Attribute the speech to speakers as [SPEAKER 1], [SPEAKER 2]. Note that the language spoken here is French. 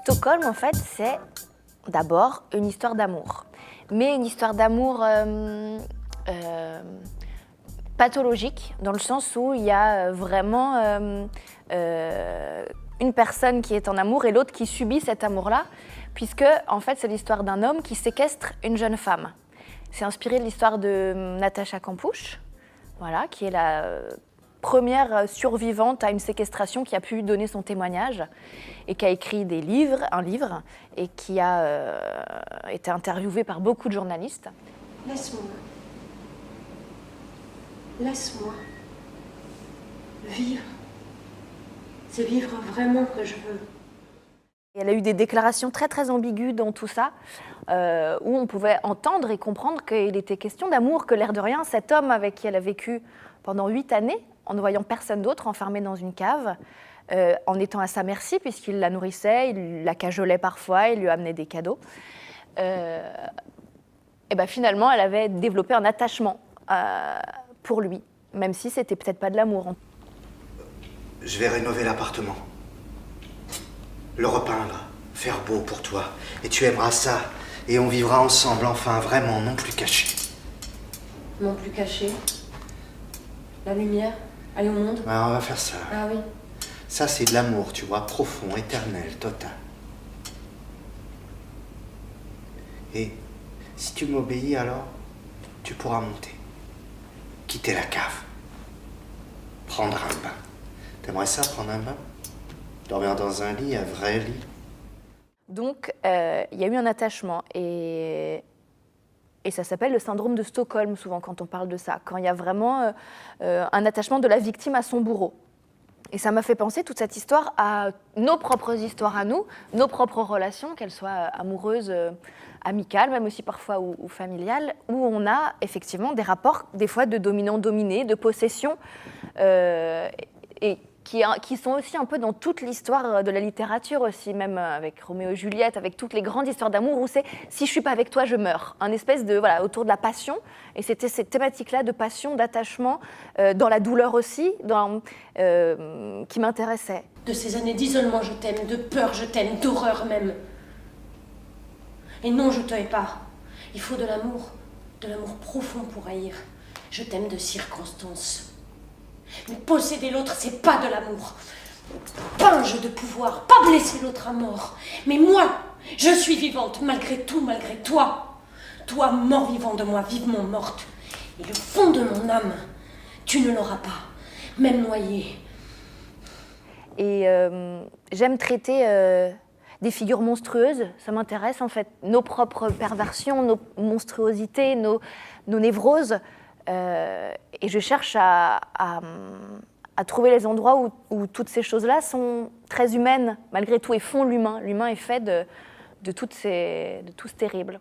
[SPEAKER 1] Stockholm, en fait, c'est d'abord une histoire d'amour. Mais une histoire d'amour pathologique, dans le sens où il y a vraiment une personne qui est en amour et l'autre qui subit cet amour-là, puisque, en fait, c'est l'histoire d'un homme qui séquestre une jeune femme. C'est inspiré de l'histoire de Natacha Kampusch, voilà, qui est la première survivante à une séquestration qui a pu donner son témoignage et qui a écrit un livre, et qui a été interviewée par beaucoup de journalistes.
[SPEAKER 2] Laisse-moi. Laisse-moi. Vivre. C'est vivre vraiment que je veux.
[SPEAKER 1] Elle a eu des déclarations très très ambiguës dans tout ça, où on pouvait entendre et comprendre qu'il était question d'amour, que l'air de rien, cet homme avec qui elle a vécu pendant 8 années, en ne voyant personne d'autre, enfermé dans une cave, en étant à sa merci, puisqu'il la nourrissait, il la cajolait parfois, il lui amenait des cadeaux. Et ben finalement, elle avait développé un attachement pour lui, même si c'était peut-être pas de l'amour.
[SPEAKER 3] Je vais rénover l'appartement, le repeindre, faire beau pour toi. Et tu aimeras ça, et on vivra ensemble, enfin, vraiment, non plus caché.
[SPEAKER 2] Non plus caché. La lumière, aller au monde.
[SPEAKER 3] Ouais, on va faire ça.
[SPEAKER 2] Ah oui.
[SPEAKER 3] Ça, c'est de l'amour, tu vois, profond, éternel, total. Et si tu m'obéis, alors, tu pourras monter, quitter la cave, prendre un bain. T'aimerais ça, prendre un bain? Dormir dans un lit, un vrai lit?
[SPEAKER 1] Donc, il y a eu un attachement, et ça s'appelle le syndrome de Stockholm, souvent, quand on parle de ça, quand il y a vraiment un attachement de la victime à son bourreau. Et ça m'a fait penser, toute cette histoire, à nos propres histoires à nous, nos propres relations, qu'elles soient amoureuses, amicales, même aussi parfois, ou familiales, où on a effectivement des rapports, des fois, de dominant-dominé, de possession, et qui sont aussi un peu dans toute l'histoire de la littérature aussi, même avec Roméo et Juliette, avec toutes les grandes histoires d'amour où c'est « si je suis pas avec toi, je meurs ». Un espèce de, voilà, autour de la passion, et c'était cette thématique-là de passion, d'attachement, dans la douleur aussi, qui m'intéressait.
[SPEAKER 2] De ces années d'isolement, je t'aime, de peur, je t'aime, d'horreur même. Et non, je te hais pas. Il faut de l'amour profond pour haïr. Je t'aime de circonstance. Mais posséder l'autre, c'est pas de l'amour. Pas un jeu de pouvoir, pas blesser l'autre à mort. Mais moi, je suis vivante, malgré tout, malgré toi. Toi, mort-vivant de moi, vivement morte. Et le fond de mon âme, tu ne l'auras pas, même noyée.
[SPEAKER 1] Et j'aime traiter des figures monstrueuses, ça m'intéresse en fait. Nos propres perversions, nos monstruosités, nos névroses. Et je cherche à trouver les endroits où toutes ces choses-là sont très humaines, malgré tout, et font l'humain. L'humain est fait de tout ce terrible.